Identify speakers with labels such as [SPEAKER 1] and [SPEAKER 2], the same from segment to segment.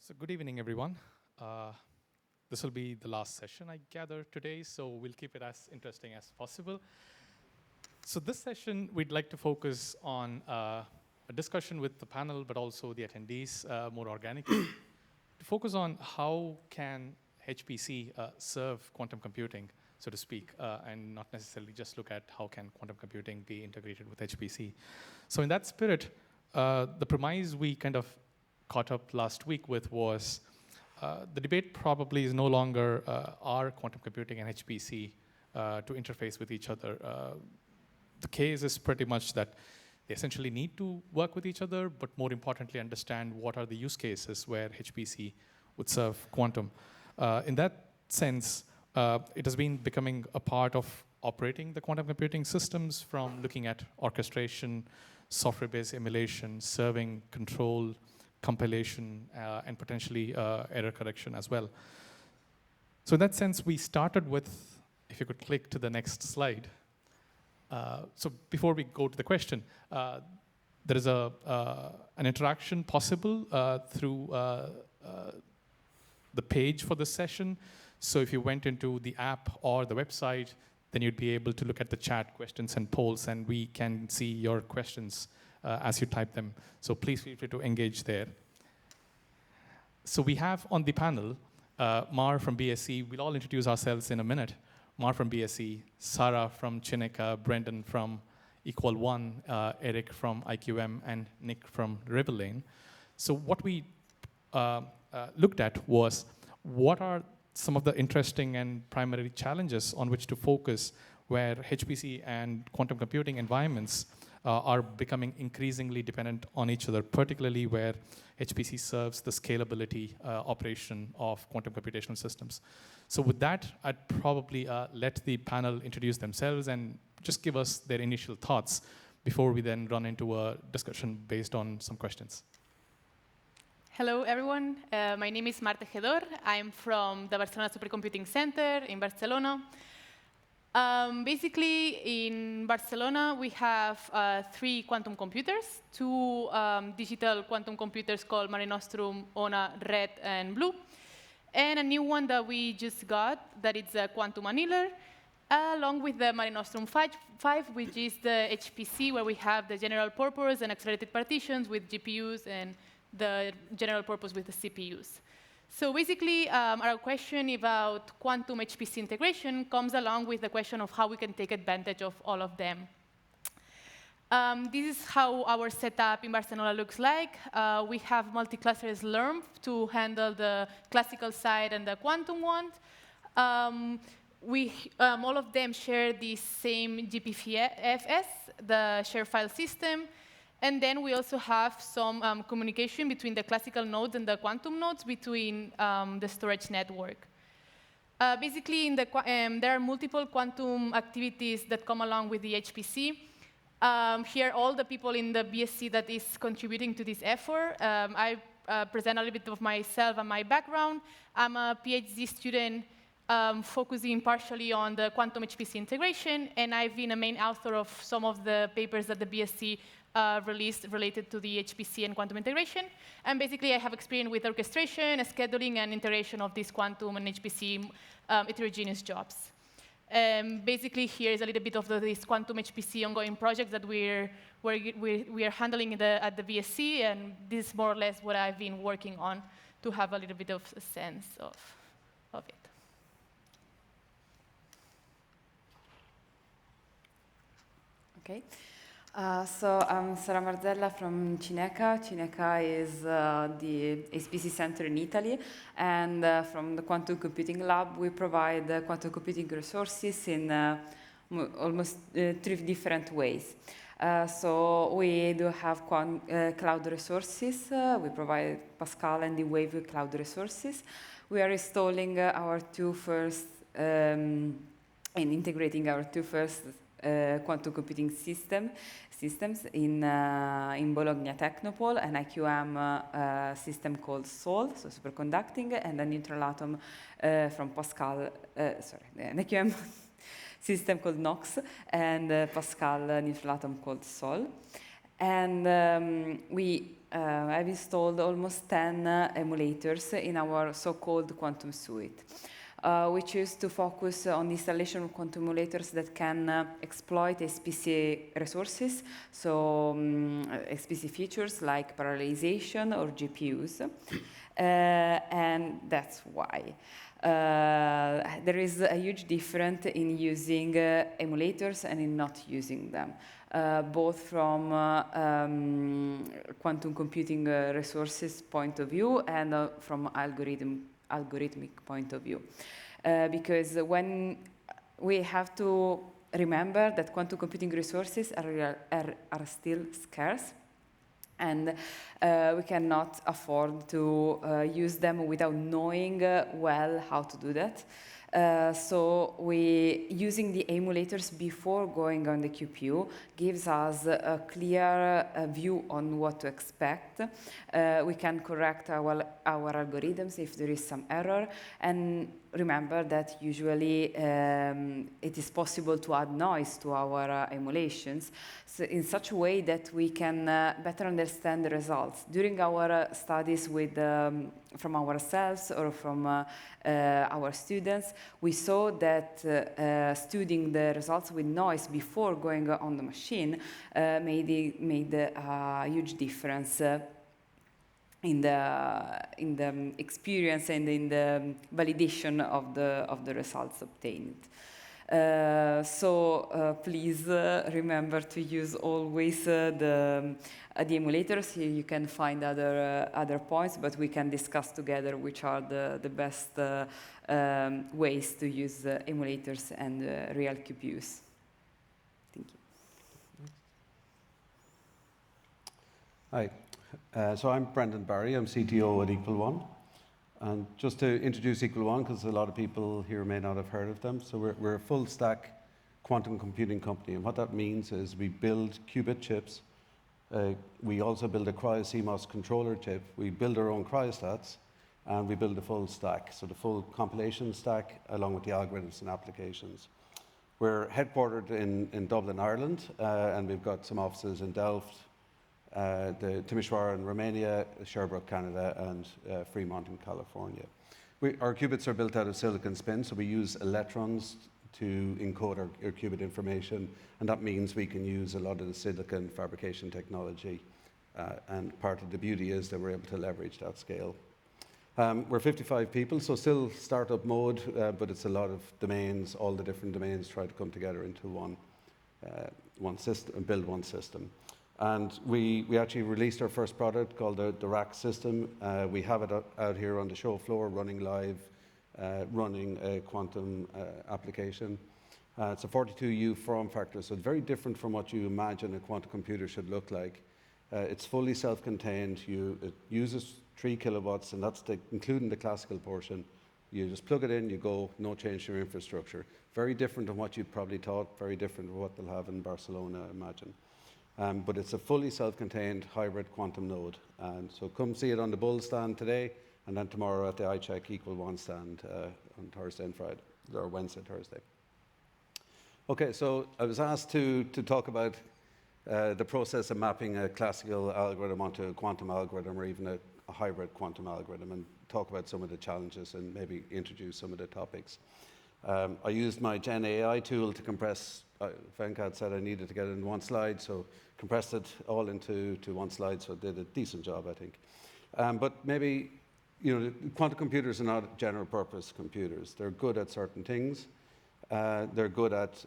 [SPEAKER 1] So good evening, everyone. This will be the last session, I gather, today, so we'll keep it as interesting as possible. So this session, we'd like to focus on a discussion with the panel, but also the attendees more organically, to focus on how can HPC serve quantum computing, so to speak, and not necessarily just look at how can quantum computing be integrated with HPC. So in that spirit, the premise we kind of caught up last week with was the debate probably is no longer are quantum computing and HPC to interface with each other. The case is pretty much that they essentially need to work with each other, but more importantly, understand what are the use cases where HPC would serve quantum. In that sense, it has been becoming a part of operating the quantum computing systems, from looking at orchestration, software-based emulation, serving, control, compilation, and potentially error correction as well. So in that sense, we started with, if you could click to the next slide. So before we go to the question, there is an interaction possible through the page for this session. So if you went into the app or the website, then you'd be able to look at the chat questions and polls, and we can see your questions as you type them. So please feel free to engage there. So we have on the panel Mar from BSc. We'll all introduce ourselves in a minute. Mar from BSc, Sara from CINECA, Brendan from Equal One, Eric from IQM, and Nick from Riverlane. So what we looked at was what are some of the interesting and primary challenges on which to focus where HPC and quantum computing environments are becoming increasingly dependent on each other, particularly where HPC serves the scalability operation of quantum computational systems. So with that, I'd probably let the panel introduce themselves and just give us their initial thoughts before we then run into a discussion based on some questions.
[SPEAKER 2] Hello, everyone. My name is Mar Tejedor. I'm from the Barcelona Supercomputing Center in Barcelona. Basically, in Barcelona, we have 3 quantum computers, 2 digital quantum computers called Mare Nostrum, ONA, Red, and Blue, and a new one that we just got, that is a quantum annealer, along with the Mare Nostrum 5, which is the HPC, where we have the general purpose and accelerated partitions with GPUs and the general purpose with the CPUs. So basically, our question about quantum HPC integration comes along with the question of how we can take advantage of all of them. This is how our setup in Barcelona looks like. We have multi-cluster Slurm to handle the classical side and the quantum one. All of them share the same GPFS, the shared file system. And then we also have some communication between the classical nodes and the quantum nodes between the storage network. Basically, there are multiple quantum activities that come along with the HPC. Here, all the people in the BSc that is contributing to this effort. I present a little bit of myself and my background. I'm a Ph.D. student focusing partially on the quantum HPC integration, and I've been a main author of some of the papers that the BSc released related to the HPC and quantum integration. And basically, I have experience with orchestration, scheduling, and integration of these quantum and HPC heterogeneous jobs. Basically, here is a little bit of this quantum HPC ongoing project that we are handling at the BSc, and this is more or less what I've been working on to have a little bit of a sense of it.
[SPEAKER 3] Okay. So I'm Sara Marzella from CINECA. CINECA is the HPC center in Italy, and from the Quantum Computing Lab, we provide quantum computing resources in almost 3 different ways. So we do have cloud resources. We provide Pascal and the Wave cloud resources. We are installing our 2 first and integrating our 2 first quantum computing systems in Bologna Technopole, an IQM system called SOL, so superconducting, and a neutral atom from Pascal, an IQM system called NOx, and Pascal neutral atom called SOL. And we I've installed almost 10 emulators in our so-called quantum suite. We choose to focus on the installation of quantum emulators that can exploit HPC resources, so HPC features like parallelization or GPUs, and that's why. There is a huge difference in using emulators and in not using them, both from quantum computing resources point of view and from algorithmic point of view. Because when we have to remember that quantum computing resources are still scarce, and we cannot afford to use them without knowing well how to do that. So using the emulators before going on the QPU gives us a clear view on what to expect. We can correct our algorithms if there is some error, and remember that usually it is possible to add noise to our emulations in such a way that we can better understand the results. During our studies from ourselves or from our students, we saw that studying the results with noise before going on the machine made a huge difference in the experience and in the validation of the results obtained. So please remember to use always the emulators. Here you can find other points, but we can discuss together which are the best ways to use emulators and real QPUs. Thank you.
[SPEAKER 4] Hi, so I'm Brendan Barry. I'm CTO at Equal One. And just to introduce Equal One, because a lot of people here may not have heard of them. So we're a full stack quantum computing company. And what that means is we build qubit chips. We also build a cryo-CMOS controller chip. We build our own cryostats, and we build a full stack. So the full compilation stack, along with the algorithms and applications. We're headquartered in Dublin, Ireland, and we've got some offices in Delft, the Timișoara in Romania, Sherbrooke, Canada, and Fremont in California. Our qubits are built out of silicon spin, so we use electrons to encode our qubit information, and that means we can use a lot of the silicon fabrication technology, and part of the beauty is that we're able to leverage that scale. We're 55 people, so still startup mode, but it's a lot of domains, all the different domains try to come together into one system and build one system. And we actually released our first product called the rack system. We have it out here on the show floor, running live, running a quantum application. It's a 42U form factor, so it's very different from what you imagine a quantum computer should look like. It's fully self-contained. It uses 3 kilowatts, and that's including the classical portion. You just plug it in, you go, no change to your infrastructure. Very different than what you probably thought, very different from what they'll have in Barcelona, I imagine. But it's a fully self-contained hybrid quantum node. And so come see it on the Bull stand today, and then tomorrow at the ICHEC Equal One stand on Thursday and Friday, or Wednesday, Thursday. Okay, so I was asked to talk about the process of mapping a classical algorithm onto a quantum algorithm, or even a hybrid quantum algorithm, and talk about some of the challenges and maybe introduce some of the topics. I used my Gen AI tool to compress. Venkat said I needed to get it in one slide, so compressed it all into one slide, so it did a decent job, I think. But maybe, quantum computers are not general purpose computers. They're good at certain things. They're good at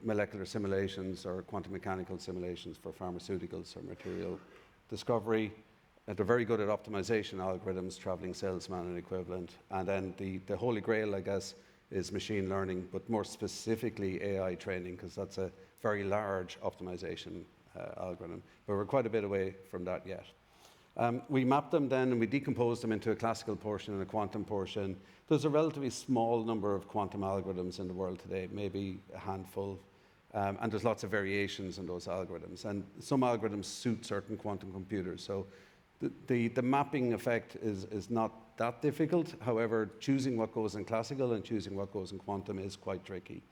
[SPEAKER 4] molecular simulations or quantum mechanical simulations for pharmaceuticals or material discovery. They're very good at optimization algorithms, traveling salesman and equivalent. And then the holy grail, I guess, is machine learning, but more specifically AI training, because that's a very large optimization algorithm. But we're quite a bit away from that yet. We map them then, and we decompose them into a classical portion and a quantum portion. There's a relatively small number of quantum algorithms in the world today, maybe a handful, and there's lots of variations in those algorithms. And some algorithms suit certain quantum computers. So the mapping effect is not that difficult. However, choosing what goes in classical and choosing what goes in quantum is quite tricky.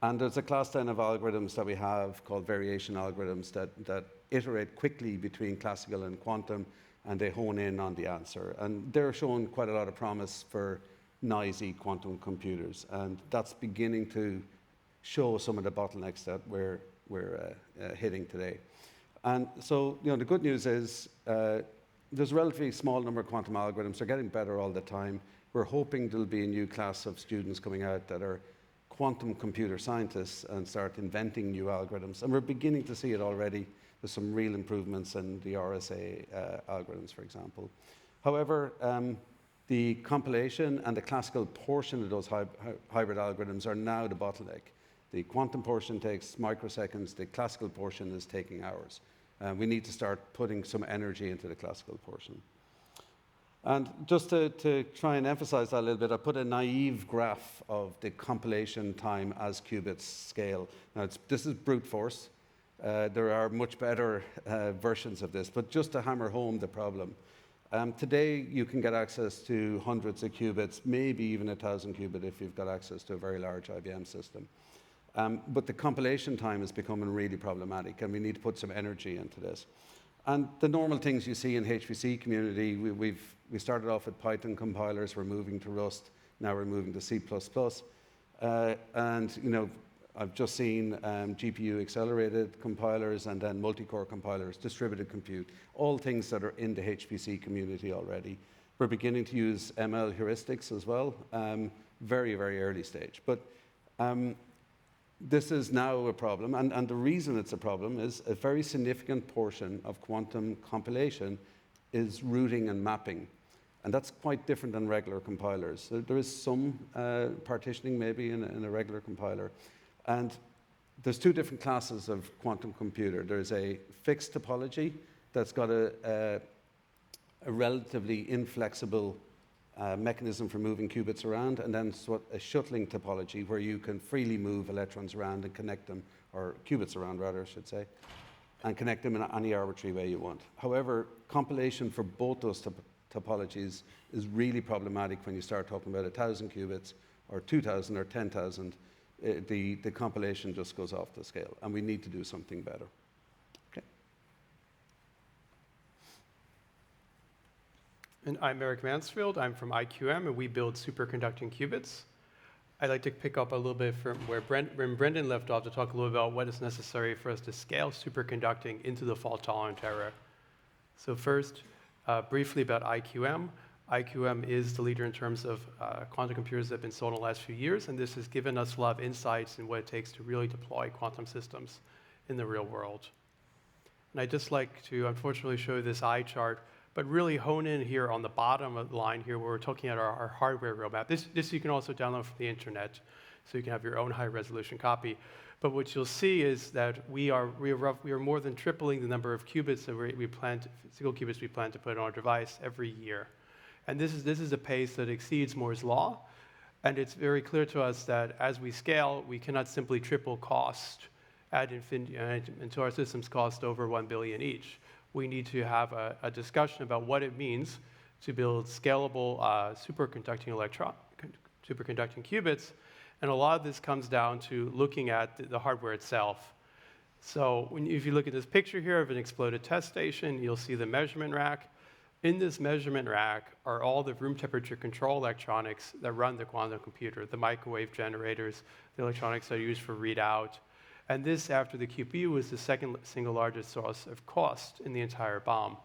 [SPEAKER 4] And there's a class then of algorithms that we have called variation algorithms that iterate quickly between classical and quantum, and they hone in on the answer. And they're showing quite a lot of promise for noisy quantum computers, and that's beginning to show some of the bottlenecks that we're hitting today. And so, the good news is there's a relatively small number of quantum algorithms. They're getting better all the time. We're hoping there'll be a new class of students coming out that are quantum computer scientists and start inventing new algorithms. And we're beginning to see it already. There's some real improvements in the RSA algorithms, for example. However, the compilation and the classical portion of those hybrid algorithms are now the bottleneck. The quantum portion takes microseconds. The classical portion is taking hours. We need to start putting some energy into the classical portion. And just to try and emphasize that a little bit, I put a naive graph of the compilation time as qubits scale. Now, this is brute force. There are much better versions of this, but just to hammer home the problem. Today, you can get access to hundreds of qubits, maybe even 1,000 qubit if you've got access to a very large IBM system. But the compilation time is becoming really problematic, and we need to put some energy into this. And the normal things you see in HPC community, we started off with Python compilers, we're moving to Rust, now we're moving to C++. And I've just seen GPU accelerated compilers and then multi-core compilers, distributed compute, all things that are in the HPC community already. We're beginning to use ML heuristics as well, very, very early stage. But this is now a problem, and the reason it's a problem is a very significant portion of quantum compilation is routing and mapping. And that's quite different than regular compilers. There is some partitioning maybe in a regular compiler. And there's two different classes of quantum computer. There's a fixed topology that's got a relatively inflexible mechanism for moving qubits around, and then a shuttling topology where you can freely move electrons around and connect them, or qubits around rather, I should say, and connect them in any arbitrary way you want. However, compilation for both those topologies is really problematic when you start talking about 1,000 qubits or 2,000 or 10,000. The compilation just goes off the scale, and we need to do something better. Okay.
[SPEAKER 5] And I'm Eric Mansfield. I'm from IQM, and we build superconducting qubits. I'd like to pick up a little bit from where Brendan left off to talk a little about what is necessary for us to scale superconducting into the fault-tolerant era. So first, briefly about IQM. IQM is the leader in terms of quantum computers that have been sold in the last few years, and this has given us a lot of insights in what it takes to really deploy quantum systems in the real world. And I'd just like to, unfortunately, show you this eye chart, but really hone in here on the bottom of the line here where we're talking about our hardware roadmap. This you can also download from the internet, so you can have your own high-resolution copy. But what you'll see is that we are more than tripling the number of qubits that single qubits we plan to put on our device every year. And this is a pace that exceeds Moore's law, and it's very clear to us that as we scale, we cannot simply triple cost ad infinitum until our systems cost over $1 billion each. We need to have a discussion about what it means to build scalable superconducting qubits, and a lot of this comes down to looking at the hardware itself. So if you look at this picture here of an exploded test station, you'll see the measurement rack. In this measurement rack are all the room temperature control electronics that run the quantum computer, the microwave generators, the electronics that are used for readout. And this, after the QPU, is the second single largest source of cost in the entire BOM.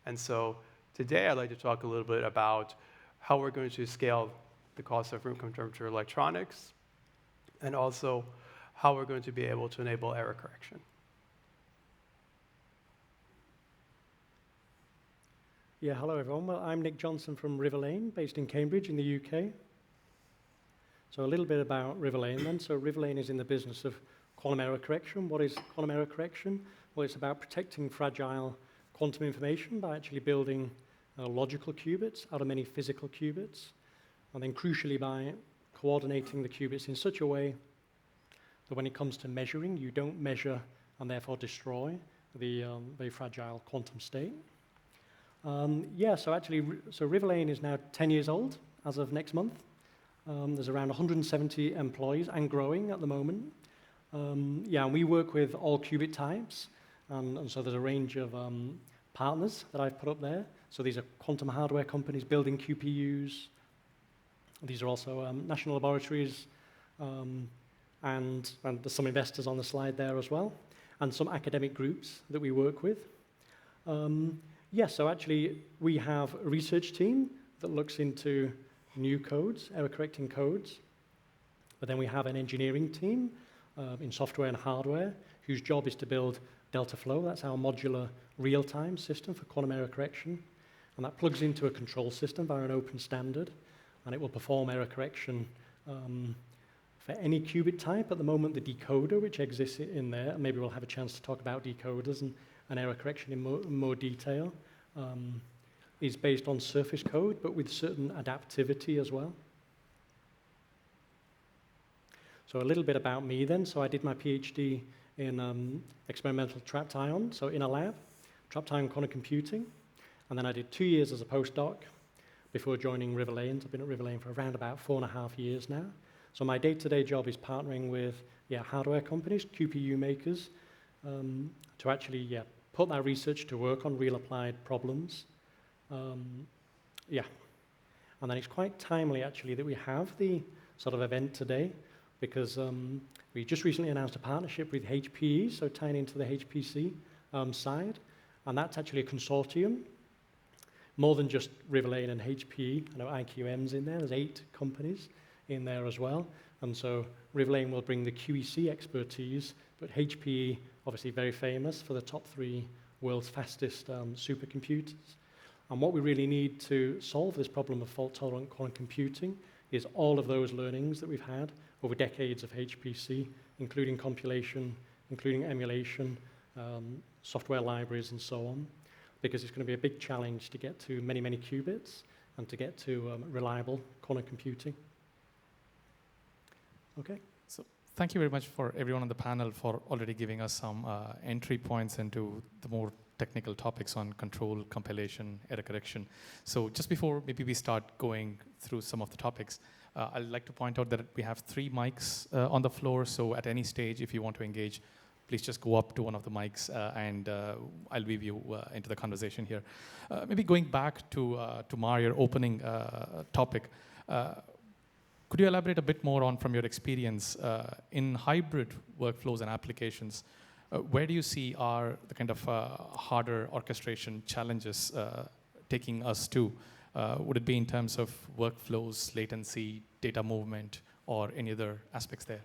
[SPEAKER 5] And so today I'd like to talk a little bit about how we're going to scale the cost of room temperature electronics, and also how we're going to be able to enable error correction.
[SPEAKER 6] Yeah, hello everyone. Well, I'm Nick Johnson from Riverlane, based in Cambridge in the UK. So a little bit about Riverlane then. So Riverlane is in the business of quantum error correction. What is quantum error correction? Well, it's about protecting fragile quantum information by actually building logical qubits out of many physical qubits, and then crucially by coordinating the qubits in such a way that when it comes to measuring, you don't measure and therefore destroy the very fragile quantum state. So Riverlane is now 10 years old as of next month. There's around 170 employees and growing at the moment. And we work with all qubit types. And so there's a range of partners that I've put up there. So these are quantum hardware companies building QPUs. These are also national laboratories, and there's some investors on the slide there as well, and some academic groups that we work with. So actually we have a research team that looks into new codes, error-correcting codes. But then we have an engineering team in software and hardware whose job is to build DeltaFlow. That's our modular real-time system for quantum error correction. And that plugs into a control system via an open standard. And it will perform error correction for any qubit type. At the moment, the decoder, which exists in there, and maybe we'll have a chance to talk about decoders and error correction in more detail, is based on surface code, but with certain adaptivity as well. So a little bit about me then. So I did my PhD in experimental trapped ion, so in a lab, trapped ion quantum computing. And then I did 2 years as a postdoc before joining Riverlane. I've been at Riverlane for around about 4.5 years now. So my day-to-day job is partnering with hardware companies, QPU makers, to actually put that research to work on real applied problems. And then it's quite timely actually that we have the sort of event today, because we just recently announced a partnership with HPE, so tying into the HPC side, and that's actually a consortium, more than just Riverlane and HPE. I know IQM's in there, there's 8 companies in there as well, and so Riverlane will bring the QEC expertise, but HPE, obviously very famous for the top 3 world's fastest supercomputers. And what we really need to solve this problem of fault-tolerant quantum computing is all of those learnings that we've had over decades of HPC, including compilation, including emulation, software libraries, and so on, because it's going to be a big challenge to get to many, many qubits and to get to reliable quantum computing. Okay.
[SPEAKER 1] So thank you very much for everyone on the panel for already giving us some entry points into the more technical topics on control, compilation, error correction. So just before maybe we start going through some of the topics, I'd like to point out that we have 3 mics on the floor, so at any stage, if you want to engage, please just go up to one of the mics and I'll weave you into the conversation here. Maybe going back to Mar, your opening topic, could you elaborate a bit more on, from your experience, in hybrid workflows and applications, where do you see are the kind of harder orchestration challenges taking us to? Would it be in terms of workflows, latency, data movement, or any other aspects there?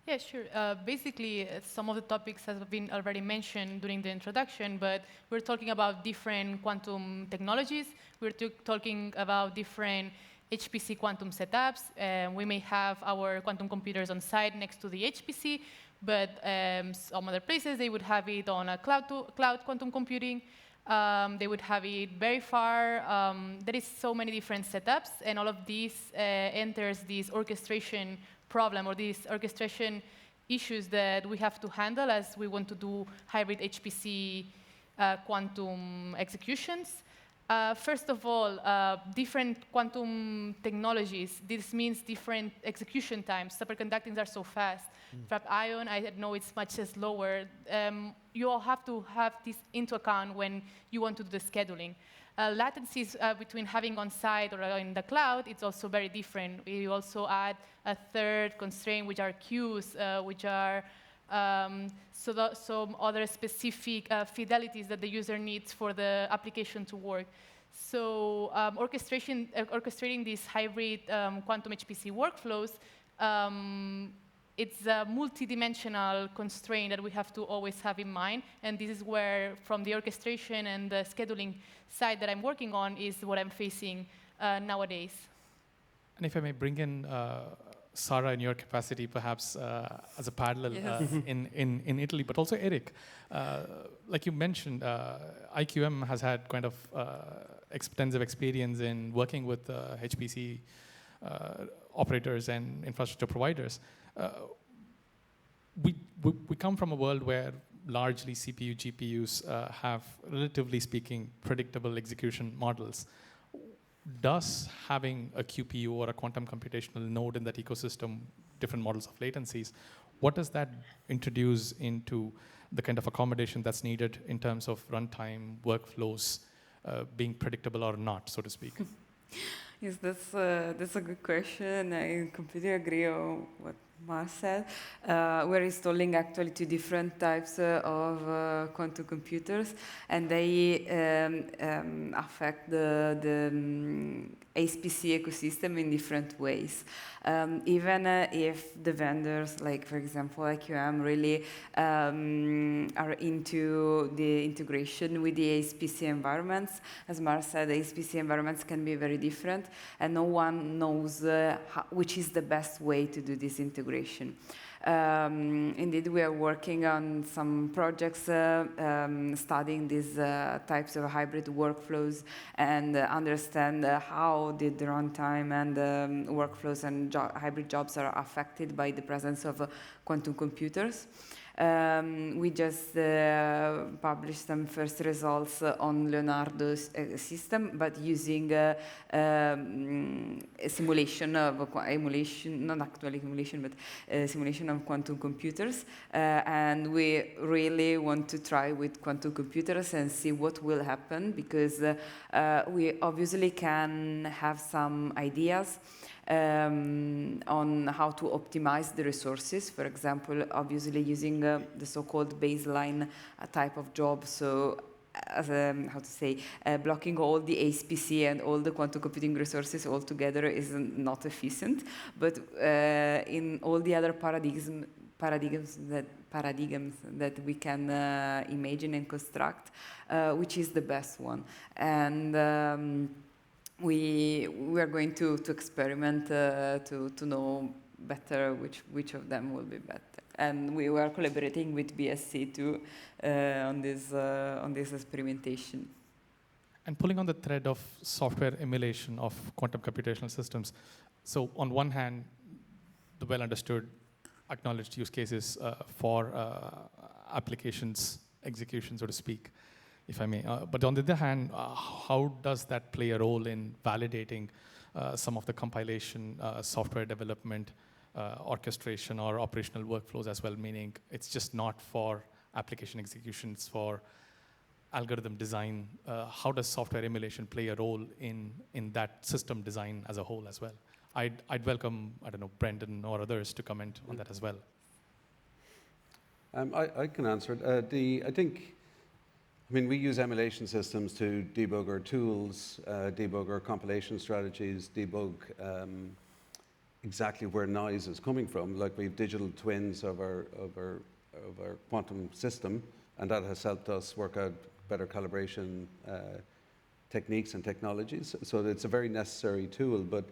[SPEAKER 2] Yeah, sure. Basically, some of the topics have been already mentioned during the introduction, but we're talking about different quantum technologies. We're talking about different HPC quantum setups. We may have our quantum computers on site next to the HPC, but some other places, they would have it on a cloud quantum computing. They would have it very far. There is so many different setups, and all of these enters this orchestration problem or these orchestration issues that we have to handle as we want to do hybrid HPC quantum executions. First of all, different quantum technologies. This means different execution times. Superconductings are so fast. Trapped ion, I know it's much slower. You all have to have this into account when you want to do the scheduling. Latencies between having on-site or in the cloud, it's also very different. We also add a third constraint, which are queues, which are some other specific fidelities that the user needs for the application to work. So orchestrating these hybrid quantum HPC workflows, it's a multi-dimensional constraint that we have to always have in mind. And this is where, from the orchestration and the scheduling side that I'm working on, is what I'm facing nowadays. And
[SPEAKER 1] if I may bring in Sara, in your capacity, perhaps as a parallel in Italy, but also Eric. Like you mentioned, IQM has had kind of extensive experience in working with HPC operators and infrastructure providers. We come from a world where largely CPU, GPUs have, relatively speaking, predictable execution models. Does having a QPU or a quantum computational node in that ecosystem, different models of latencies, what does that introduce into the kind of accommodation that's needed in terms of runtime, workflows, being predictable or not, so to speak?
[SPEAKER 3] Yes, that's a good question. I completely agree on what Mar said. We're installing actually two different types of quantum computers, and they affect the HPC ecosystem in different ways. Even if the vendors, like for example IQM, really are into the integration with the HPC environments, as Mar said, the HPC environments can be very different, and no one knows which is the best way to do this integration. Indeed, we are working on some projects studying these types of hybrid workflows and understand how the runtime and workflows and hybrid jobs are affected by the presence of quantum computers. We just published some first results on Leonardo's system, but using a simulation of emulation, not actually emulation, but simulation of quantum computers. And we really want to try with quantum computers and see what will happen, because we obviously can have some ideas on how to optimize the resources. For example, obviously using the so-called baseline type of job. So, blocking all the HPC and all the quantum computing resources all together is not efficient. But in all the other paradigms that we can imagine and construct, which is the best one. And we are going to experiment to know better which of them will be better. And we were collaborating with BSc too on this experimentation.
[SPEAKER 1] And pulling on the thread of software emulation of quantum computational systems, so on one hand, the well-understood, acknowledged use cases for applications execution, so to speak, if I may. But on the other hand, how does that play a role in validating some of the compilation, software development, orchestration, or operational workflows as well, meaning it's just not for application execution, it's for algorithm design. How does software emulation play a role in that system design as a whole as well? I'd welcome, I don't know, Brendan or others to comment on that as well.
[SPEAKER 4] I can answer it. I mean, we use emulation systems to debug our tools, debug our compilation strategies, debug exactly where noise is coming from. Like we have digital twins of our quantum system, and that has helped us work out better calibration techniques and technologies. So it's a very necessary tool, but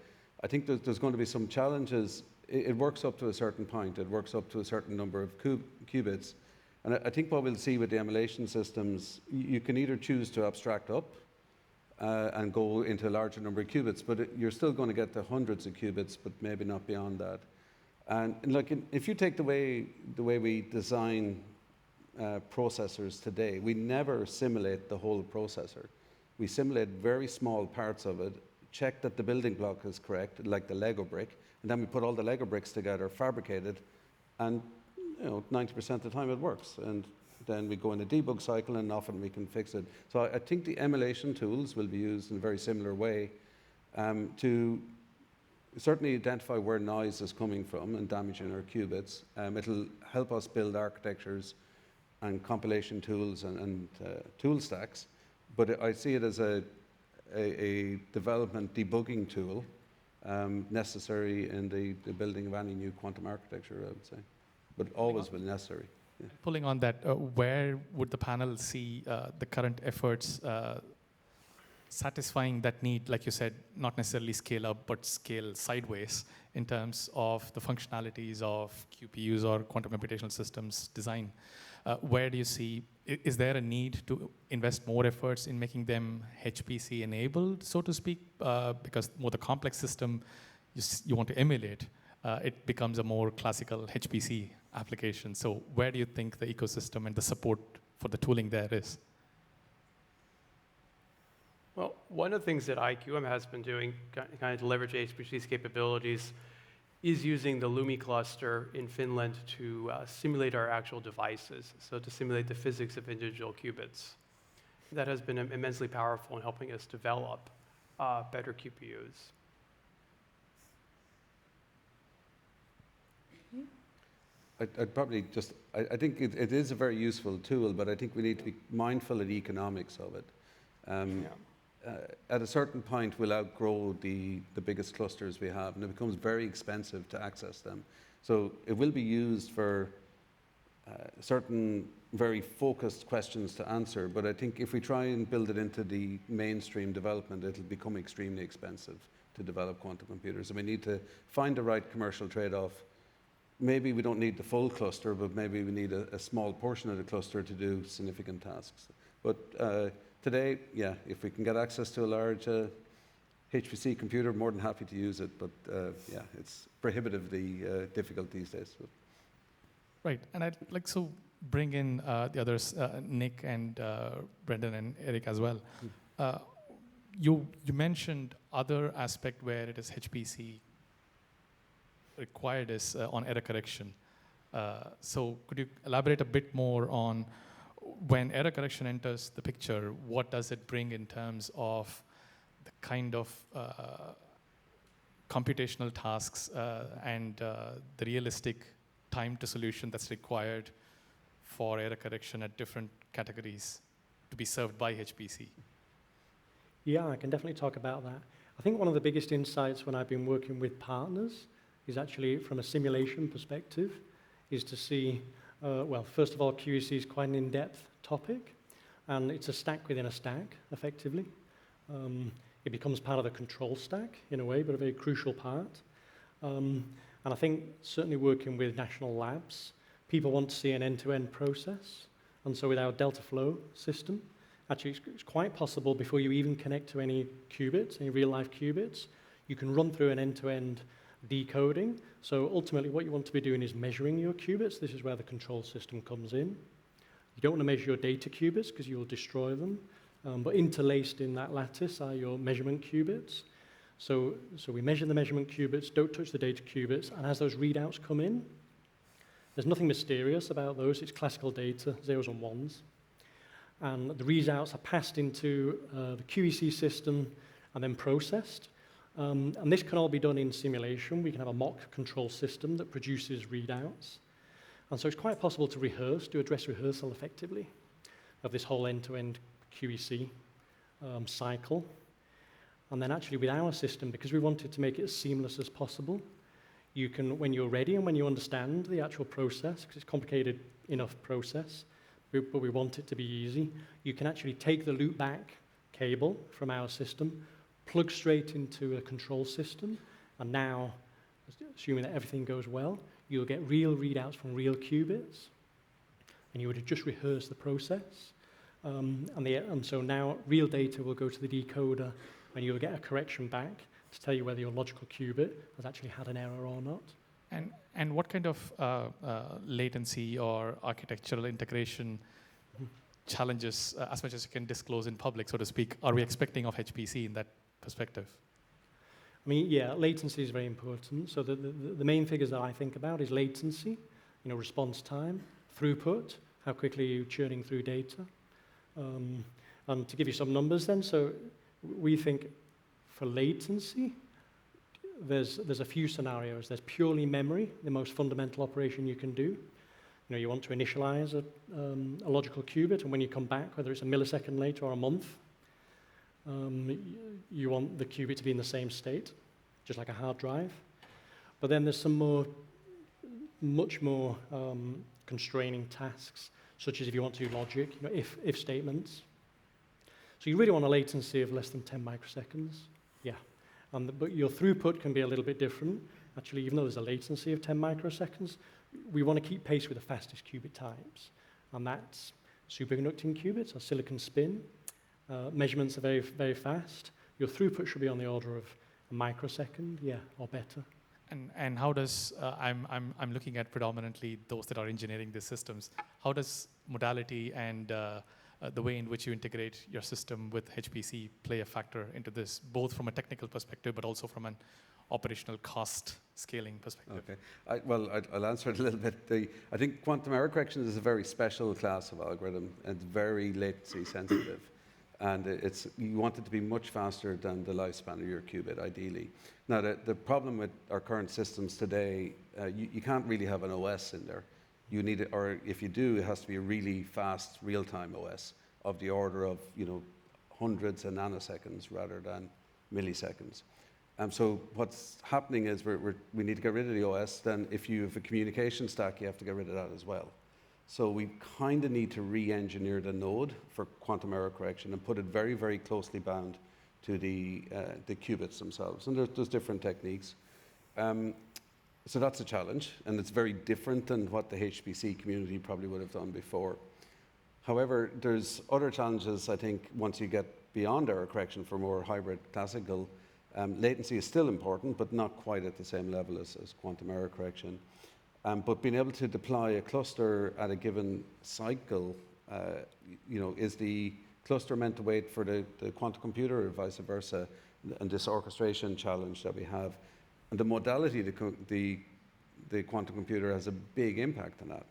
[SPEAKER 4] I think there's going to be some challenges. It works up to a certain point. It works up to a certain number of qubits. And I think what we'll see with the emulation systems, you can either choose to abstract up and go into a larger number of qubits, but you're still going to get to hundreds of qubits, but maybe not beyond that. And like, if you take the way we design processors today, we never simulate the whole processor. We simulate very small parts of it, check that the building block is correct, like the Lego brick, and then we put all the Lego bricks together, fabricated, and 90% of the time it works. And then we go in a debug cycle, and often we can fix it. So I think the emulation tools will be used in a very similar way to certainly identify where noise is coming from and damaging our qubits. It'll help us build architectures and compilation tools and tool stacks. But I see it as a development debugging tool necessary in the building of any new quantum architecture, I would say. But always will necessary. Yeah.
[SPEAKER 1] Pulling on that, where would the panel see the current efforts satisfying that need, like you said, not necessarily scale up, but scale sideways in terms of the functionalities of QPUs or quantum computational systems design? Where do you see, is there a need to invest more efforts in making them HPC-enabled, so to speak? Because more the complex system you want to emulate, it becomes a more classical HPC application. So where do you think the ecosystem and the support for the tooling there is?
[SPEAKER 5] Well, one of the things that IQM has been doing, kind of to leverage HPC's capabilities, is using the Lumi cluster in Finland to simulate our actual devices, so to simulate the physics of individual qubits. That has been immensely powerful in helping us develop better QPUs.
[SPEAKER 4] I'd probably just, I think it is a very useful tool, but I think we need to be mindful of the economics of it. At a certain point, we'll outgrow the biggest clusters we have, and it becomes very expensive to access them. So it will be used for certain very focused questions to answer, but I think if we try and build it into the mainstream development, it'll become extremely expensive to develop quantum computers. And we need to find the right commercial trade-off. Maybe we don't need the full cluster, but maybe we need a small portion of the cluster to do significant tasks. But today, yeah, if we can get access to a large HPC computer, more than happy to use it. But yeah, it's prohibitively difficult these days. So.
[SPEAKER 1] Right, and I'd like to bring in the others, Nick and Brendan and Eric as well. You mentioned other aspect where it is HPC required is on error correction. So could you elaborate a bit more on when error correction enters the picture, what does it bring in terms of the kind of computational tasks and the realistic time to solution that's required for error correction at different categories to be served by HPC?
[SPEAKER 6] Yeah, I can definitely talk about that. I think one of the biggest insights when I've been working with partners is actually from a simulation perspective, is to see, well, first of all, QEC is quite an in-depth topic, and it's a stack within a stack, effectively. It becomes part of the control stack, in a way, but a very crucial part. And I think certainly working with national labs, people want to see an end-to-end process. And so with our Delta Flow system, actually it's quite possible before you even connect to any qubits, any real-life qubits, you can run through an end-to-end decoding. So ultimately what you want to be doing is measuring your qubits. This is where the control system comes in. You don't want to measure your data qubits because you will destroy them. But interlaced in that lattice are your measurement qubits. So we measure the measurement qubits, don't touch the data qubits, and as those readouts come in, there's nothing mysterious about those. It's classical data, zeros and ones. And the readouts are passed into the QEC system and then processed. And this can all be done in simulation. We can have a mock control system that produces readouts. And so it's quite possible to rehearse, do a dress rehearsal effectively of this whole end-to-end QEC cycle. And then actually with our system, because we wanted to make it as seamless as possible, you can, when you're ready and when you understand the actual process, because it's a complicated enough process, but we want it to be easy, you can actually take the loopback cable from our system, plug straight into a control system, and now, assuming that everything goes well, you'll get real readouts from real qubits, and you would have just rehearsed the process. And so now real data will go to the decoder, and you'll get a correction back to tell you whether your logical qubit has actually had an error or not.
[SPEAKER 1] And what kind of latency or architectural integration challenges, as much as you can disclose in public, so to speak, are we expecting of HPC in that perspective?
[SPEAKER 6] I mean, yeah, latency is very important. So the main figures that I think about is latency, response time, throughput, how quickly are you churning through data. And to give you some numbers then, so we think for latency, there's a few scenarios. There's purely memory, the most fundamental operation you can do. You want to initialize a logical qubit, and when you come back, whether it's a millisecond later or a month, you want the qubit to be in the same state, just like a hard drive. But then there's some much more constraining tasks, such as if you want to do logic, if statements. So you really want a latency of less than 10 microseconds. Yeah. But your throughput can be a little bit different. Actually, even though there's a latency of 10 microseconds, we want to keep pace with the fastest qubit types. And that's superconducting qubits or silicon spin. Measurements are very, very fast. Your throughput should be on the order of a microsecond, yeah, or better.
[SPEAKER 1] And how does, I'm looking at predominantly those that are engineering these systems, how does modality and the way in which you integrate your system with HPC play a factor into this, both from a technical perspective, but also from an operational cost scaling perspective?
[SPEAKER 4] Okay. I'll answer it a little bit. I think quantum error correction is a very special class of algorithm, and it's very latency sensitive. And you want it to be much faster than the lifespan of your qubit, ideally. Now, the problem with our current systems today, you can't really have an OS in there. You need it, or if you do, it has to be a really fast, real-time OS of the order of hundreds of nanoseconds rather than milliseconds. So what's happening is we need to get rid of the OS. Then if you have a communication stack, you have to get rid of that as well. So we kind of need to re-engineer the node for quantum error correction and put it very, very closely bound to the qubits themselves. And there's different techniques. So that's a challenge, and it's very different than what the HPC community probably would have done before. However, there's other challenges, I think, once you get beyond error correction for more hybrid classical. Latency is still important, but not quite at the same level as quantum error correction. But being able to deploy a cluster at a given cycle, is the cluster meant to wait for the quantum computer or vice versa? And this orchestration challenge that we have. And the modality, the quantum computer has a big impact on that.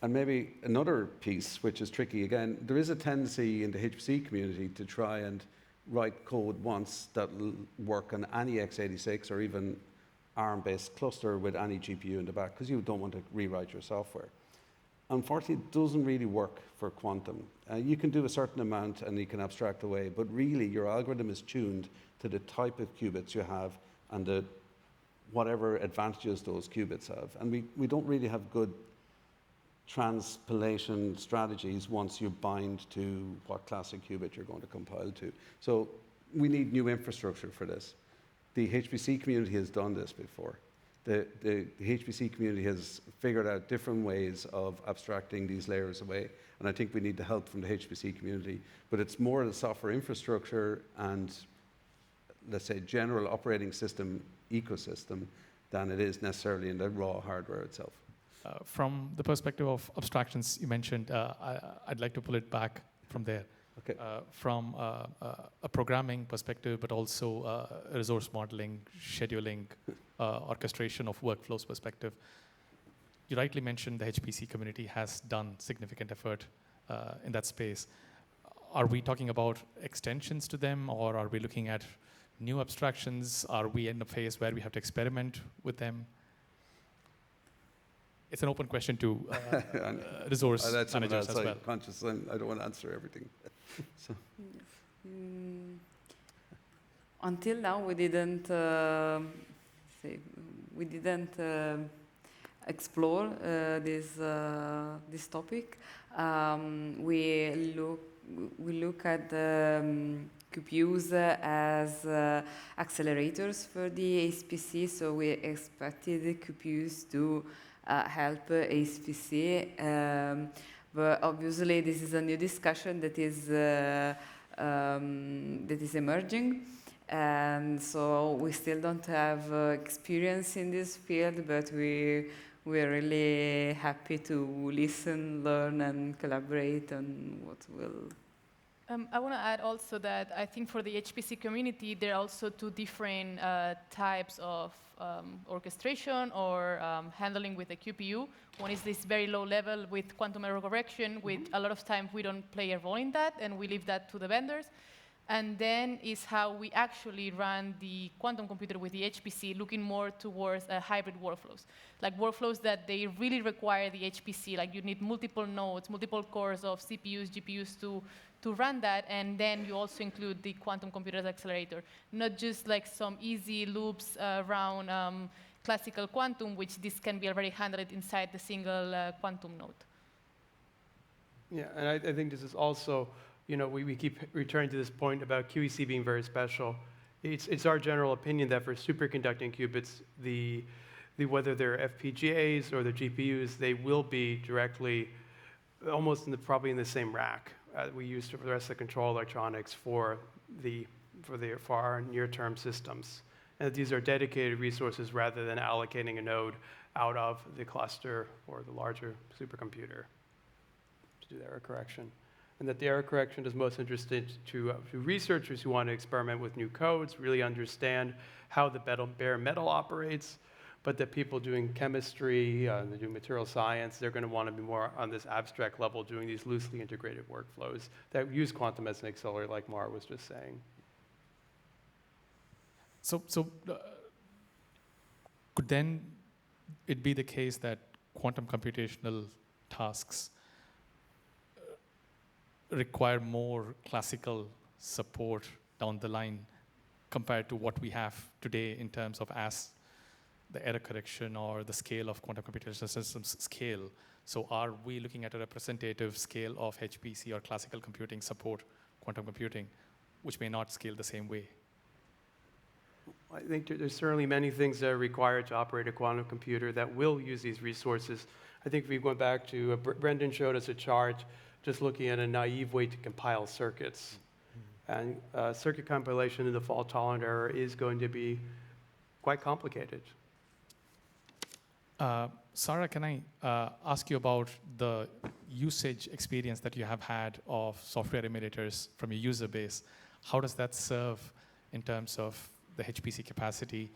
[SPEAKER 4] And maybe another piece, which is tricky again, there is a tendency in the HPC community to try and write code once that will work on any x86 or even ARM-based cluster with any GPU in the back, because you don't want to rewrite your software. Unfortunately, it doesn't really work for quantum. You can do a certain amount and you can abstract away, but really your algorithm is tuned to the type of qubits you have and whatever advantages those qubits have. And we don't really have good transpilation strategies once you bind to what classic qubit you're going to compile to. So we need new infrastructure for this. The HPC community has done this before. The HPC community has figured out different ways of abstracting these layers away, and I think we need the help from the HPC community. But it's more the software infrastructure and, let's say, general operating system ecosystem than it is necessarily in the raw hardware itself.
[SPEAKER 1] From the perspective of abstractions you mentioned, I'd like to pull it back from there.
[SPEAKER 4] Okay.
[SPEAKER 1] From a programming perspective, but also a resource modeling, scheduling, orchestration of workflows perspective. You rightly mentioned the HPC community has done significant effort in that space. Are we talking about extensions to them, or are we looking at new abstractions? Are we in a phase where we have to experiment with them? It's an open question to resource managers as well.
[SPEAKER 4] Conscious, I don't want to answer everything. So.
[SPEAKER 3] Until now, we didn't explore this topic. We look at the QPUs as accelerators for the HPC, so we expected the QPUs to help HPC, but obviously this is a new discussion that is emerging, and so we still don't have experience in this field, but we're really happy to listen, learn, and collaborate on what will.
[SPEAKER 2] I want to add also that I think for the HPC community, there are also two different types of orchestration or handling with the QPU. One is this very low level with quantum error correction, with a lot of times we don't play a role in that, and we leave that to the vendors. And then is how we actually run the quantum computer with the HPC, looking more towards hybrid workflows. Like workflows that they really require the HPC, like you need multiple nodes, multiple cores of CPUs, GPUs to run that, and then you also include the quantum computer's accelerator. Not just like some easy loops around classical quantum, which this can be already handled inside the single quantum node.
[SPEAKER 5] Yeah, and I think this is also, we keep returning to this point about QEC being very special. It's our general opinion that for superconducting qubits, whether they're FPGAs or the GPUs, they will be directly almost probably in the same rack we use for the rest of the control electronics for our near-term systems. And these are dedicated resources rather than allocating a node out of the cluster or the larger supercomputer to do error correction. and that the error correction is most interesting to researchers who want to experiment with new codes, really understand how the bare metal operates, but that people doing chemistry, they do material science, they're going to want to be more on this abstract level, doing these loosely integrated workflows that use quantum as an accelerator, like Mara was just saying.
[SPEAKER 1] So could then it be the case that quantum computational tasks require more classical support down the line compared to what we have today in terms of as the error correction or the scale of quantum computational systems scale? So are we looking at a representative scale of HPC or classical computing support quantum computing, which may not scale the same way?
[SPEAKER 5] I think there's certainly many things that are required to operate a quantum computer that will use these resources. I think if we went back to, Brendan showed us a chart just looking at a naive way to compile circuits. And circuit compilation in the fault-tolerant error is going to be quite complicated.
[SPEAKER 1] Sara, can I ask you about the usage experience that you have had of software emulators from your user base? How does that serve in terms of the HPC capacity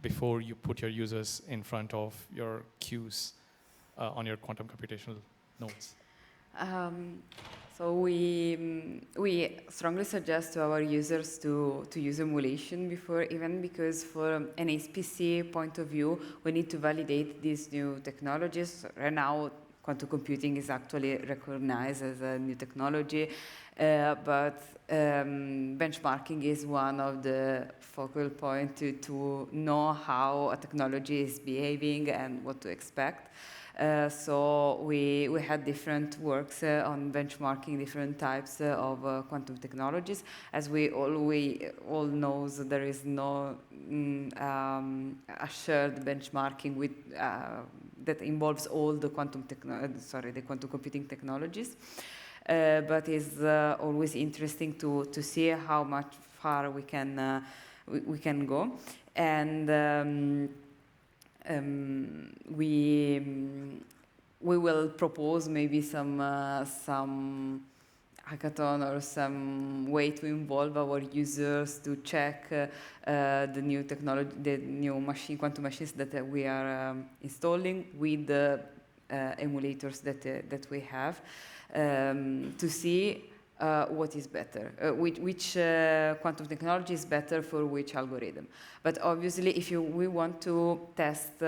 [SPEAKER 1] before you put your users in front of your queues on your quantum computational nodes?
[SPEAKER 3] So we strongly suggest to our users to use emulation before, even because for an HPC point of view, we need to validate these new technologies. Right now, quantum computing is actually recognized as a new technology, but benchmarking is one of the focal points to know how a technology is behaving and what to expect. So we had different works on benchmarking different types of quantum technologies. As we all know, there is no assured benchmarking with that involves all the quantum computing technologies. But it's always interesting to see how much far we can go, and we will propose maybe some hackathon or some way to involve our users to check the new technology, the new quantum machines that we are installing with the emulators that we have, to see what is better, which quantum technology is better for which algorithm. But obviously, if we want to test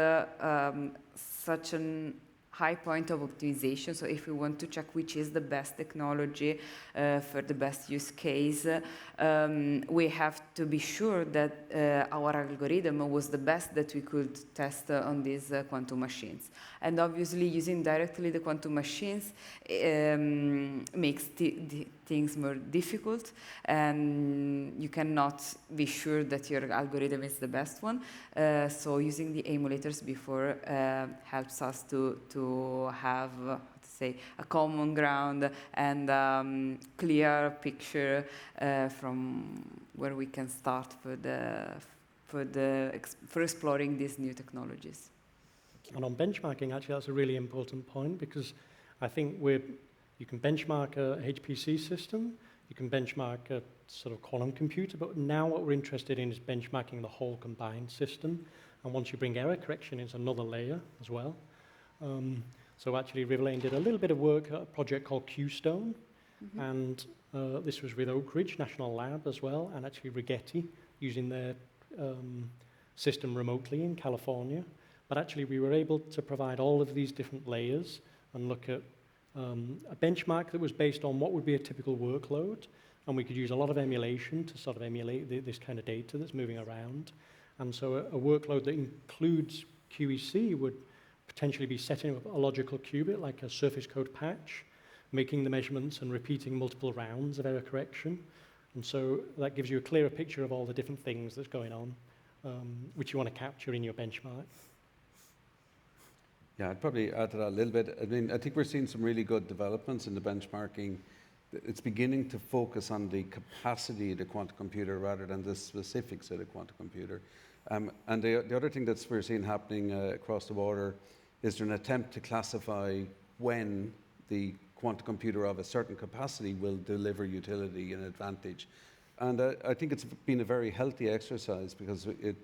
[SPEAKER 3] such a high point of optimization, so if we want to check which is the best technology for the best use case, we have to be sure that our algorithm was the best that we could test on these quantum machines. And obviously, using directly the quantum machines makes things more difficult, and you cannot be sure that your algorithm is the best one. So using the emulators before helps us to have a common ground and clear picture from where we can start for exploring these new technologies.
[SPEAKER 6] And on benchmarking, actually, that's a really important point, because I think you can benchmark a HPC system, you can benchmark a sort of quantum computer, but now what we're interested in is benchmarking the whole combined system. And once you bring error correction, it's another layer as well. So actually, Riverlane did a little bit of work at a project called QStone, and this was with Oak Ridge National Lab as well, and actually Rigetti, using their system remotely in California. But actually, we were able to provide all of these different layers and look at a benchmark that was based on what would be a typical workload, and we could use a lot of emulation to sort of emulate this kind of data that's moving around. And so a workload that includes QEC would potentially be setting up a logical qubit, like a surface code patch, making the measurements and repeating multiple rounds of error correction. And so that gives you a clearer picture of all the different things that's going on, which you want to capture in your benchmark.
[SPEAKER 4] Yeah, I'd probably add to that a little bit. I mean, I think we're seeing some really good developments in the benchmarking. It's beginning to focus on the capacity of the quantum computer rather than the specifics of the quantum computer. And the other thing that we're seeing happening across the border is an attempt to classify when the quantum computer of a certain capacity will deliver utility and advantage. And I think it's been a very healthy exercise because it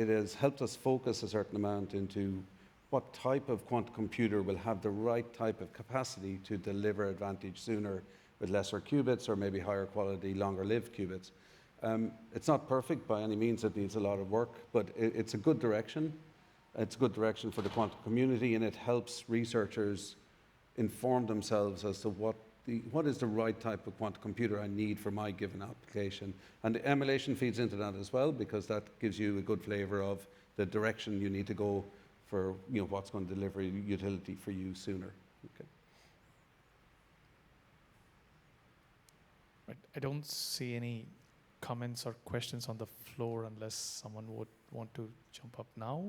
[SPEAKER 4] has helped us focus a certain amount into what type of quantum computer will have the right type of capacity to deliver advantage sooner with lesser qubits or maybe higher quality, longer lived qubits. It's not perfect by any means, it needs a lot of work, but it's a good direction. It's a good direction for the quantum community, and it helps researchers inform themselves as to what is the right type of quantum computer I need for my given application. And the emulation feeds into that as well, because that gives you a good flavor of the direction you need to go for what's going to deliver utility for you sooner. Okay.
[SPEAKER 1] Right. I don't see any comments or questions on the floor unless someone would want to jump up now.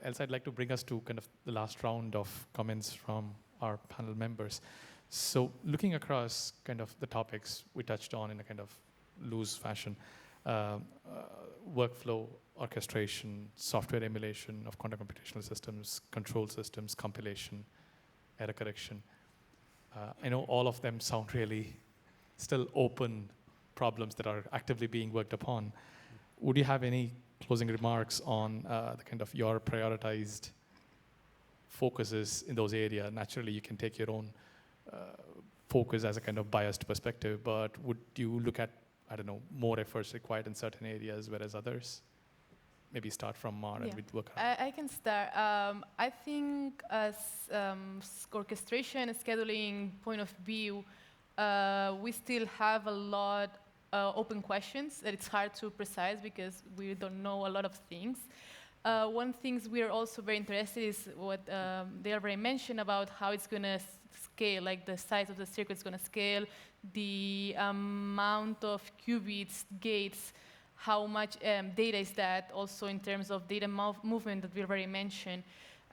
[SPEAKER 1] Else I'd like to bring us to kind of the last round of comments from our panel members. So looking across kind of the topics we touched on in a kind of loose fashion, workflow, orchestration, software emulation of quantum computational systems, control systems, compilation, error correction. I know all of them sound really still open problems that are actively being worked upon. Would you have any closing remarks on the kind of your prioritized focuses in those areas? Naturally, you can take your own focus as a kind of biased perspective, but would you look at, I don't know, more efforts required in certain areas, whereas others? Maybe start from Mar and we'd work out.
[SPEAKER 2] I can start. I think as orchestration and scheduling point of view, we still have a lot open questions that it's hard to precise because we don't know a lot of things. One thing we are also very interested is what they already mentioned about how it's going to scale, like the size of the circuit is going to scale, the amount of qubits, gates, how much data is that, also in terms of data movement that we already mentioned.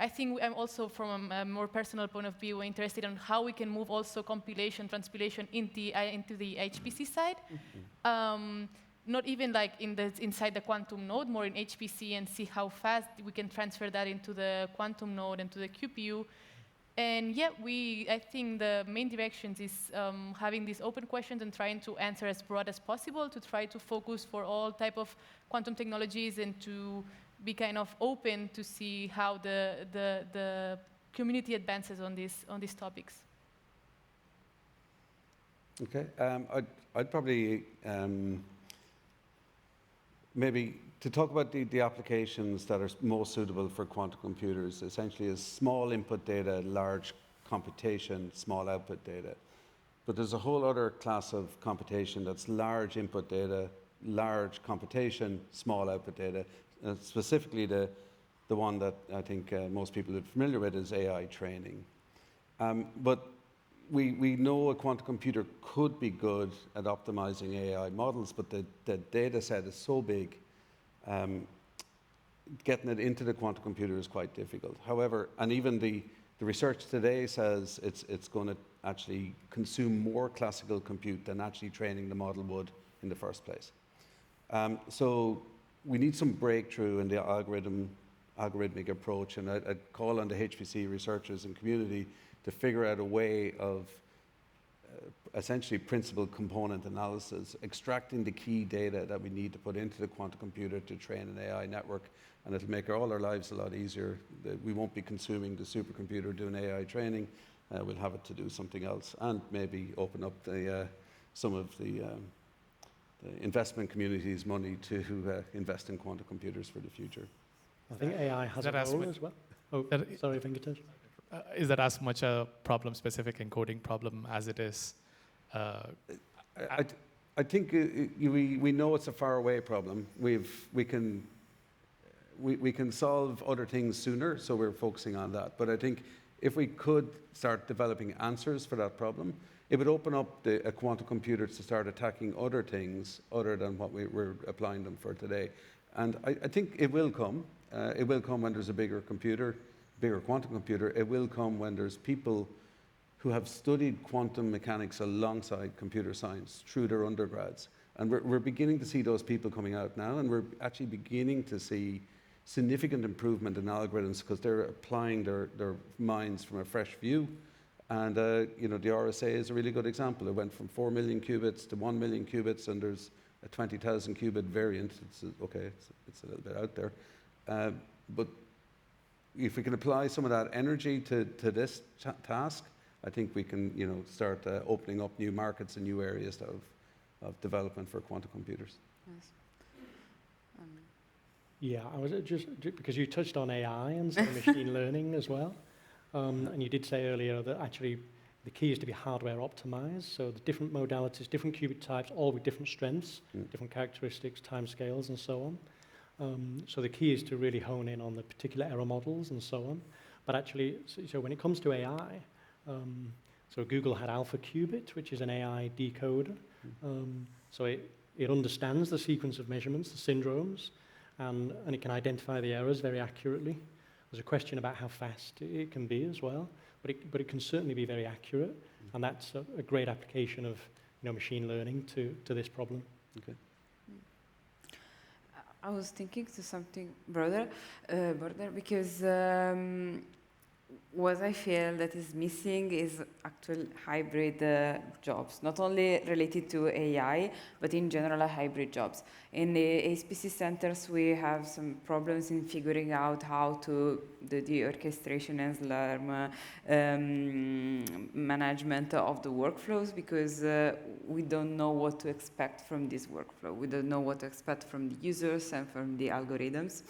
[SPEAKER 2] I think I'm also, from a more personal point of view, interested in how we can move also compilation, transpilation into the HPC side. Mm-hmm. Not even like inside the quantum node, more in HPC, and see how fast we can transfer that into the quantum node and to the QPU. And yeah, I think the main directions is having these open questions and trying to answer as broad as possible to try to focus for all type of quantum technologies and to be kind of open to see how the community advances on these topics.
[SPEAKER 4] Okay, I'd probably maybe to talk about the applications that are most suitable for quantum computers. Essentially, is small input data, large computation, small output data. But there's a whole other class of computation that's large input data, large computation, small output data. Specifically, the one that I think most people are familiar with is AI training. But we know a quantum computer could be good at optimizing AI models, but the data set is so big, getting it into the quantum computer is quite difficult. However, and even the research today says it's going to actually consume more classical compute than actually training the model would in the first place. So we need some breakthrough in the algorithmic approach, and I'd call on the HPC researchers and community to figure out a way of essentially principal component analysis, extracting the key data that we need to put into the quantum computer to train an AI network, and it'll make all our lives a lot easier. We won't be consuming the supercomputer doing AI training. We'll have it to do something else, and maybe open up some of the investment community's money to invest in quantum computers for the future.
[SPEAKER 6] I think AI has a role as well. Oh, sorry, Venkatesh.
[SPEAKER 1] Is that as much a problem-specific encoding problem as it is?
[SPEAKER 4] I think we know it's a far-away problem. We can solve other things sooner, so we're focusing on that. But I think if we could start developing answers for that problem, it would open up a quantum computer to start attacking other things other than what we're applying them for today. And I think it will come. It will come when there's a bigger quantum computer. It will come when there's people who have studied quantum mechanics alongside computer science through their undergrads. And we're beginning to see those people coming out now, and we're actually beginning to see significant improvement in algorithms because they're applying their minds from a fresh view And the RSA is a really good example. It went from 4 million qubits to 1 million qubits, and there's a 20,000 qubit variant. It's a little bit out there. But if we can apply some of that energy to this task, I think we can start opening up new markets and new areas of development for quantum computers.
[SPEAKER 3] Yes.
[SPEAKER 6] Yeah, I was just because you touched on AI and some machine learning as well, and you did say earlier that actually the key is to be hardware optimized. So the different modalities, different qubit types, all with different strengths, different characteristics, timescales, and so on. So the key is to really hone in on the particular error models and so on. But actually, so when it comes to AI, so Google had Alpha Qubit, which is an AI decoder. So it understands the sequence of measurements, the syndromes, and it can identify the errors very accurately. There's a question about how fast it can be as well, but it can certainly be very accurate, and that's a great application of machine learning to this problem.
[SPEAKER 4] Okay.
[SPEAKER 3] I was thinking to something broader, because what I feel that is missing is actual hybrid jobs, not only related to AI, but in general hybrid jobs. In the HPC centers, we have some problems in figuring out how to do the orchestration and Slurm management of the workflows, because we don't know what to expect from this workflow. We don't know what to expect from the users and from the algorithms.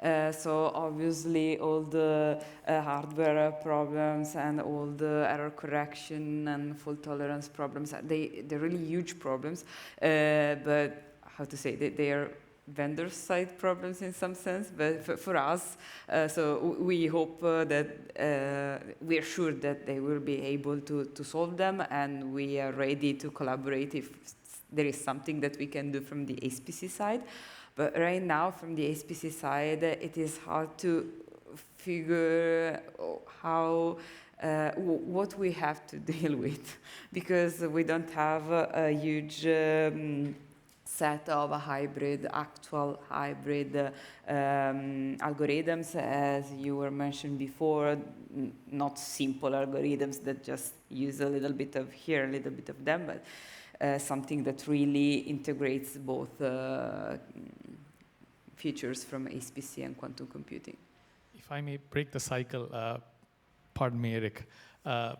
[SPEAKER 3] So obviously all the hardware problems and all the error correction and fault tolerance problems, they're really huge problems, but how to say, they are vendor side problems in some sense, but for us, so we hope that we are sure that they will be able to solve them, and we are ready to collaborate if there is something that we can do from the HPC side. But right now, from the HPC side, it is hard to figure how what we have to deal with, because we don't have a huge set of actual hybrid algorithms, as you were mentioned before, not simple algorithms that just use a little bit of here, a little bit of them, but something that really integrates both features from HPC and quantum computing.
[SPEAKER 1] If I may break the cycle, pardon me, Eric,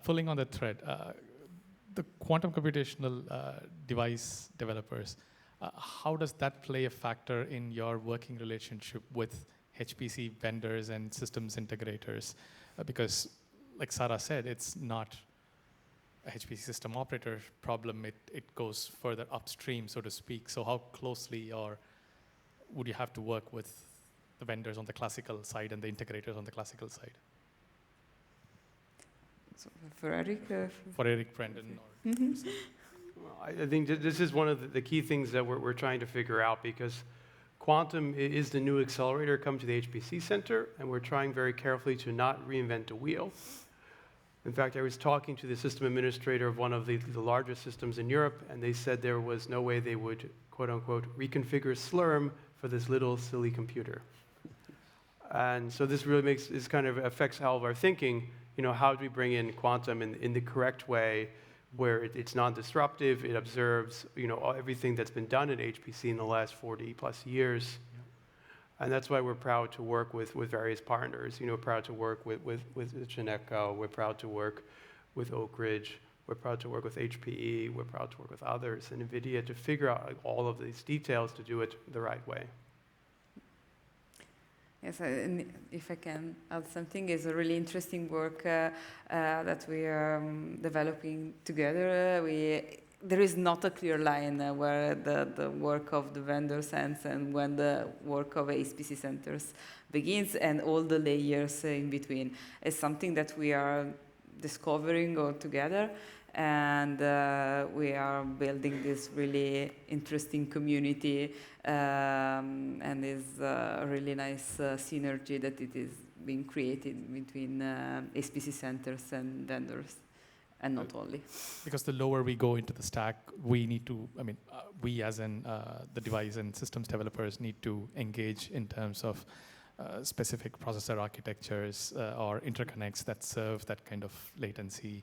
[SPEAKER 1] pulling on the thread, the quantum computational device developers, how does that play a factor in your working relationship with HPC vendors and systems integrators? Because, like Sara said, it's not a HPC system operator problem. It goes further upstream, so to speak. So how closely would you have to work with the vendors on the classical side and the integrators on the classical side?
[SPEAKER 3] So for Eric?
[SPEAKER 1] For Eric, Brendan.
[SPEAKER 5] I think this is one of the key things that we're trying to figure out, because quantum is the new accelerator come to the HPC Center, and we're trying very carefully to not reinvent the wheel. In fact, I was talking to the system administrator of one of the largest systems in Europe, and they said there was no way they would, quote unquote, reconfigure Slurm for this little silly computer. And so this really affects all of our thinking. How do we bring in quantum in the correct way, where it's non-disruptive, it observes, everything that's been done at HPC in the last 40 plus years. And that's why we're proud to work with various partners. Proud to work with CINECA, we're proud to work with Oak Ridge, we're proud to work with HPE, we're proud to work with others, and NVIDIA, to figure out all of these details to do it the right way.
[SPEAKER 3] Yes, and if I can add something, is a really interesting work that we are developing together. There is not a clear line where the work of the vendors ends and when the work of HPC centers begins, and all the layers in between. It's something that we are discovering all together, and we are building this really interesting community, and is a really nice synergy that it is being created between HPC centers and vendors. And not only. Because
[SPEAKER 1] the lower we go into the stack, we need to, we as in the device and systems developers need to engage in terms of specific processor architectures or interconnects that serve that kind of latency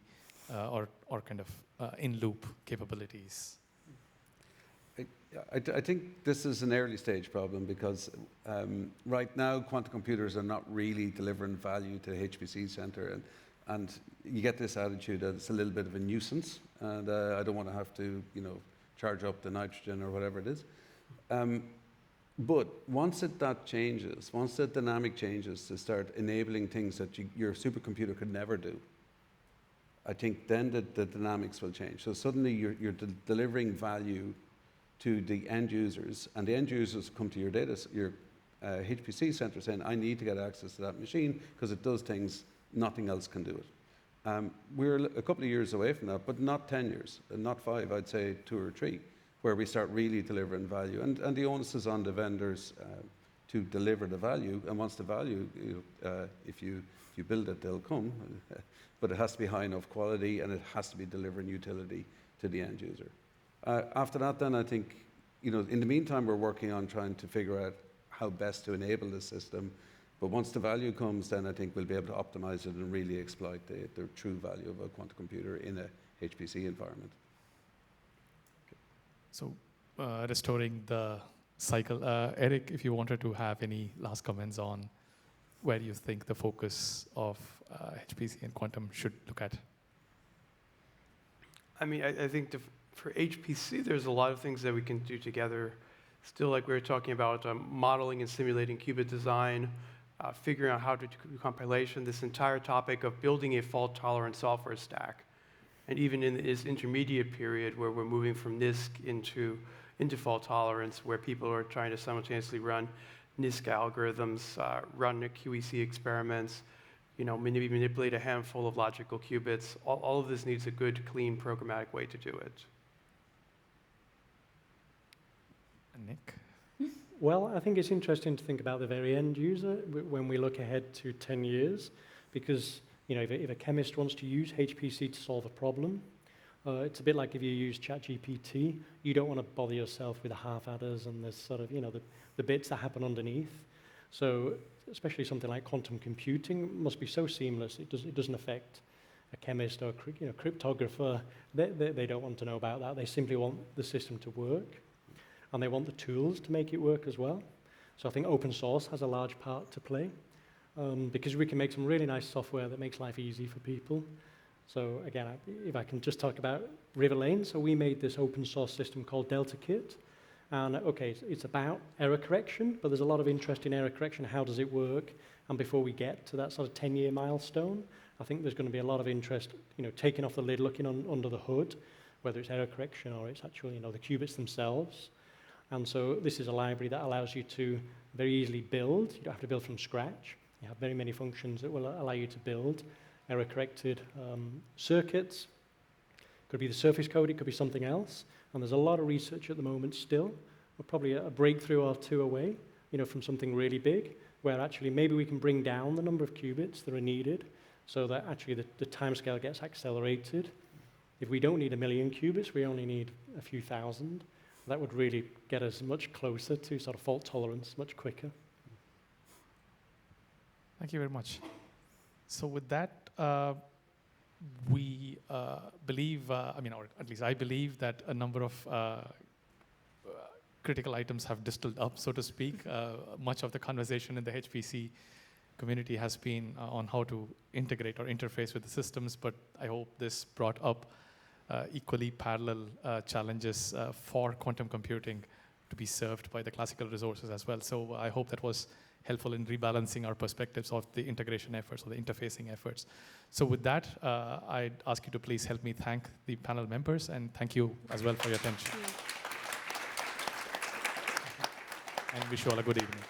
[SPEAKER 1] or kind of in-loop capabilities?
[SPEAKER 4] I think this is an early stage problem because right now quantum computers are not really delivering value to the HPC center, and you get this attitude that it's a little bit of a nuisance, and I don't want to have to, charge up the nitrogen or whatever it is. But once that changes, once the dynamic changes to start enabling things that your supercomputer could never do, I think then the dynamics will change. So suddenly you're delivering value to the end users, and the end users come to your HPC center saying, I need to get access to that machine because it does things nothing else can do it. We're a couple of years away from that, but not 10 years, not 5, I'd say 2 or 3, where we start really delivering value. And the onus is on the vendors to deliver the value, and once the value, if you build it, they'll come, but it has to be high enough quality, and it has to be delivering utility to the end user. After that, then I think, in the meantime, we're working on trying to figure out how best to enable the system. But once the value comes, then I think we'll be able to optimize it and really exploit the true value of a quantum computer in a HPC environment.
[SPEAKER 1] Okay. So restoring the cycle. Eric, if you wanted to have any last comments on where you think the focus of HPC and quantum should look at?
[SPEAKER 5] I mean, I think for HPC, there's a lot of things that we can do together. Still, like we were talking about, modeling and simulating qubit design, figuring out how to do compilation, this entire topic of building a fault-tolerant software stack. And even in this intermediate period where we're moving from NISQ into fault tolerance, where people are trying to simultaneously run NISQ algorithms, run QEC experiments, maybe manipulate a handful of logical qubits. All of this needs a good, clean, programmatic way to do it.
[SPEAKER 1] Nick?
[SPEAKER 6] Well, I think it's interesting to think about the very end user when we look ahead to 10 years, because if a chemist wants to use HPC to solve a problem, it's a bit like if you use ChatGPT, you don't want to bother yourself with the half adders and the sort of the bits that happen underneath. So especially something like quantum computing must be so seamless. It doesn't affect a chemist or cryptographer. They don't want to know about that. They simply want the system to work. And they want the tools to make it work as well. So I think open source has a large part to play because we can make some really nice software that makes life easy for people. So again, if I can just talk about Riverlane. So we made this open source system called DeltaKit. And okay, it's about error correction, but there's a lot of interest in error correction. How does it work? And before we get to that sort of 10-year milestone, I think there's going to be a lot of interest, taking off the lid, looking under the hood, whether it's error correction or it's actually, the qubits themselves. And so this is a library that allows you to very easily build. You don't have to build from scratch. You have very many functions that will allow you to build error-corrected circuits. Could be the surface code, it could be something else. And there's a lot of research at the moment still. We're probably a breakthrough or two away, from something really big, where actually maybe we can bring down the number of qubits that are needed so that actually the timescale gets accelerated. If we don't need 1 million qubits, we only need a few thousand. That would really get us much closer to sort of fault tolerance, much quicker.
[SPEAKER 1] Thank you very much. So with that, we believe, or at least I believe that a number of critical items have distilled up, so to speak. Much of the conversation in the HPC community has been on how to integrate or interface with the systems, but I hope this brought up equally parallel challenges for quantum computing to be served by the classical resources as well. So I hope that was helpful in rebalancing our perspectives of the integration efforts or the interfacing efforts. So with that, I'd ask you to please help me thank the panel members, and thank you as well for your attention. And wish you all a good evening.